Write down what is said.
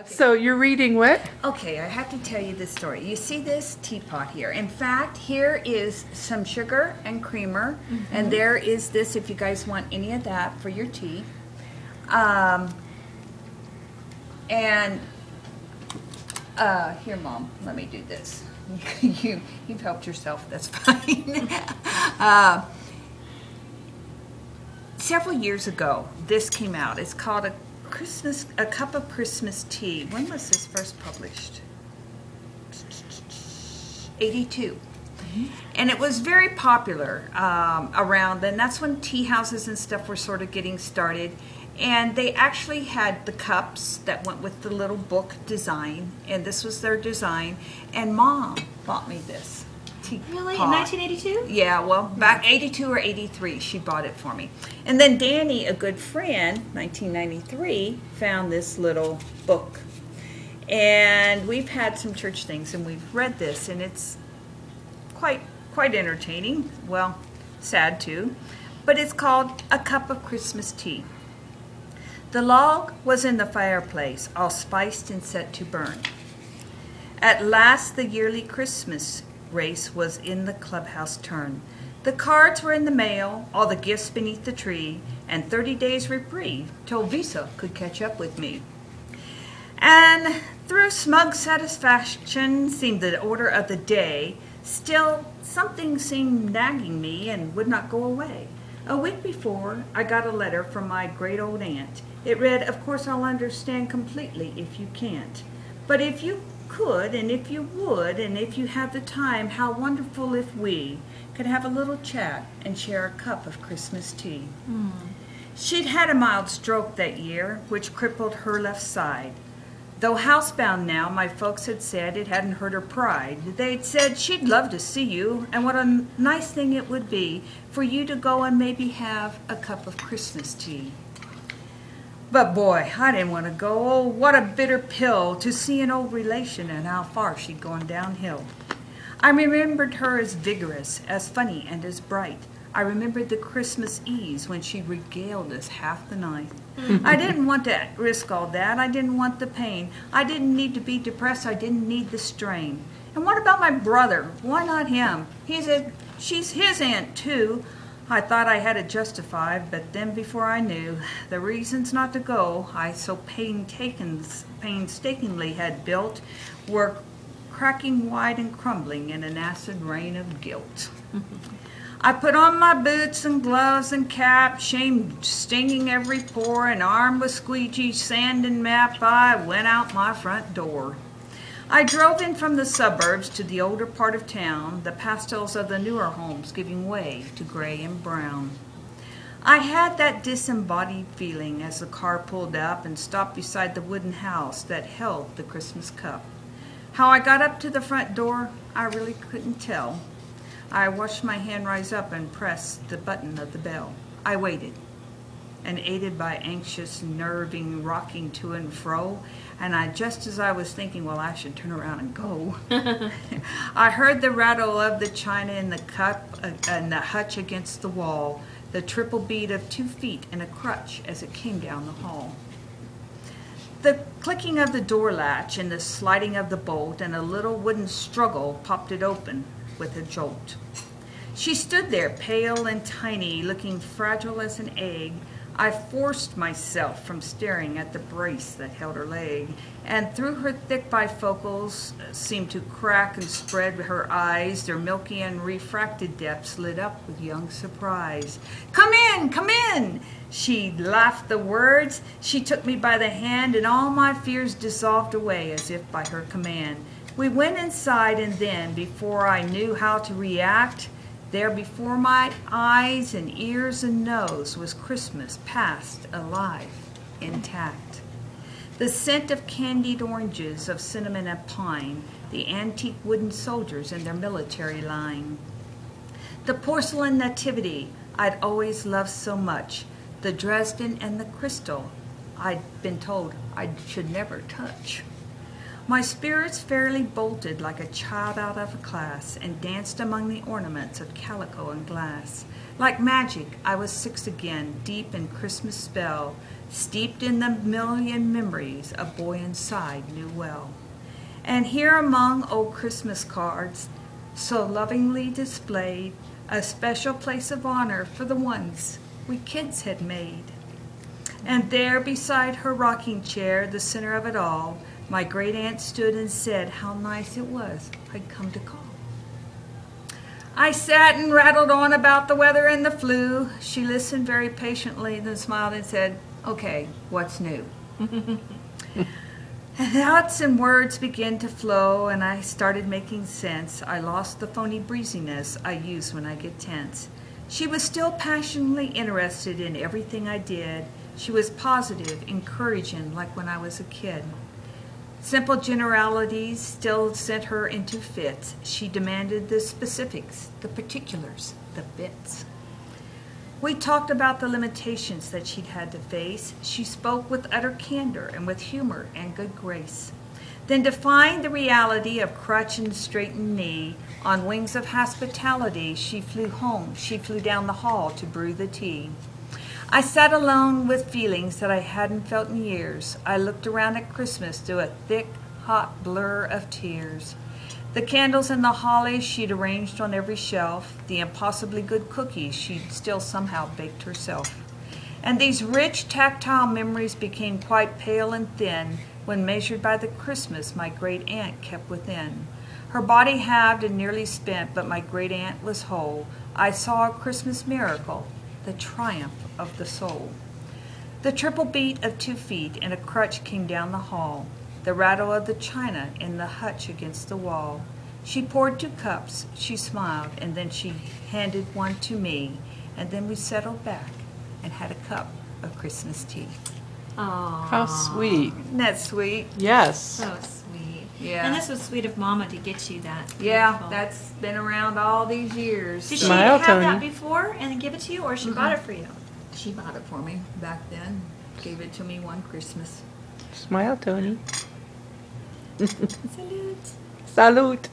So you're reading what? Okay, I have to tell you this story. You see this teapot here. In fact, here is some sugar and creamer, and there is this, if you guys want any of that for your tea. Here, Mom, let me do this. You've helped yourself, that's fine. Several years ago, this came out. It's called A Cup of Christmas Tea. When was this first published? 82. And it was very popular around then. That's when tea houses and stuff were sort of getting started. And they actually had the cups that went with the little book design. And this was their design. And Mom bought me this teapot. Really? In 1982? Yeah, well, back 82 or 83, she bought it for me. And then Danny, a good friend, 1993, found this little book. And we've had some church things, and we've read this, and it's quite entertaining. Well, sad too. But it's called A Cup of Christmas Tea. The log was in the fireplace, all spiced and set to burn. At last the yearly Christmas race was in the clubhouse turn. The cards were in the mail, all the gifts beneath the tree, and 30 days reprieve till Visa could catch up with me. And through smug satisfaction seemed the order of the day, still something seemed nagging me and would not go away. A week before, I got a letter from my great old aunt. It read, "Of course I'll understand completely if you can't. But if you could, and if you would, and if you have the time, how wonderful if we could have a little chat and share a cup of Christmas tea." She'd had a mild stroke that year, which crippled her left side. Though housebound now, my folks had said it hadn't hurt her pride. They'd said she'd love to see you, and what a nice thing it would be for you to go and maybe have a cup of Christmas tea. But boy, I didn't want to go. Oh, what a bitter pill to see an old relation and how far she'd gone downhill. I remembered her as vigorous, as funny, and as bright. I remembered the Christmas Eves when she regaled us half the night. I didn't want to risk all that. I didn't want the pain. I didn't need to be depressed. I didn't need the strain. And what about my brother? Why not him? She's his aunt, too. I thought I had it justified, but then before I knew the reasons not to go I so painstakingly had built were cracking wide and crumbling in an acid rain of guilt. I put on my boots and gloves and cap, shame stinging every pore, and armed with squeegee, sand, and map, I went out my front door. I drove in from the suburbs to the older part of town, the pastels of the newer homes giving way to gray and brown. I had that disembodied feeling as the car pulled up and stopped beside the wooden house that held the Christmas cup. How I got up to the front door, I really couldn't tell. I watched my hand rise up and press the button of the bell. I waited, and aided by anxious, nerving, rocking to and fro, and just as I was thinking, well, I should turn around and go, I heard the rattle of the china in the cup and the hutch against the wall, the triple beat of 2 feet and a crutch as it came down the hall. The clicking of the door latch and the sliding of the bolt and a little wooden struggle popped it open with a jolt. She stood there, pale and tiny, looking fragile as an egg. I forced myself from staring at the brace that held her leg, and through her thick bifocals seemed to crack and spread her eyes, their milky and refracted depths lit up with young surprise. "Come in, come in!" She laughed the words. She took me by the hand, and all my fears dissolved away as if by her command. We went inside, and then, before I knew how to react, there before my eyes and ears and nose was Christmas past, alive, intact. The scent of candied oranges, of cinnamon and pine, the antique wooden soldiers in their military line. The porcelain nativity I'd always loved so much, the Dresden and the crystal I'd been told I should never touch. My spirits fairly bolted like a child out of a class and danced among the ornaments of calico and glass. Like magic, I was 6 again, deep in Christmas spell, steeped in the million memories a boy inside knew well. And here among old Christmas cards, so lovingly displayed, a special place of honor for the ones we kids had made. And there beside her rocking chair, the center of it all, my great aunt stood and said how nice it was I'd come to call. I sat and rattled on about the weather and the flu. She listened very patiently, then smiled and said, "Okay, what's new?" Thoughts and words began to flow, and I started making sense. I lost the phony breeziness I use when I get tense. She was still passionately interested in everything I did. She was positive, encouraging, like when I was a kid. Simple generalities still sent her into fits. She demanded the specifics, the particulars, the bits. We talked about the limitations that she'd had to face. She spoke with utter candor and with humor and good grace. Then defying the reality of crutch and straightened knee, on wings of hospitality, she flew home. She flew down the hall to brew the tea. I sat alone with feelings that I hadn't felt in years. I looked around at Christmas through a thick, hot blur of tears. The candles and the holly she'd arranged on every shelf, the impossibly good cookies she'd still somehow baked herself. And these rich, tactile memories became quite pale and thin when measured by the Christmas my great aunt kept within. Her body halved and nearly spent, but my great aunt was whole. I saw a Christmas miracle, the triumph of the soul. The triple beat of 2 feet and a crutch came down the hall, the rattle of the china in the hutch against the wall. She poured 2 cups, she smiled, and then she handed one to me, and then we settled back and had a cup of Christmas tea. Aww. How sweet. Isn't that sweet? Yes. So sweet. Yeah. And this was sweet of Mama to get you that. Yeah, Beautiful. that's been around all these years. Did so- she Smile, have Tony. that before and give it to you, or she bought it for you? She bought it for me back then. Gave it to me one Christmas. Smile, Tony. Salute. Salute.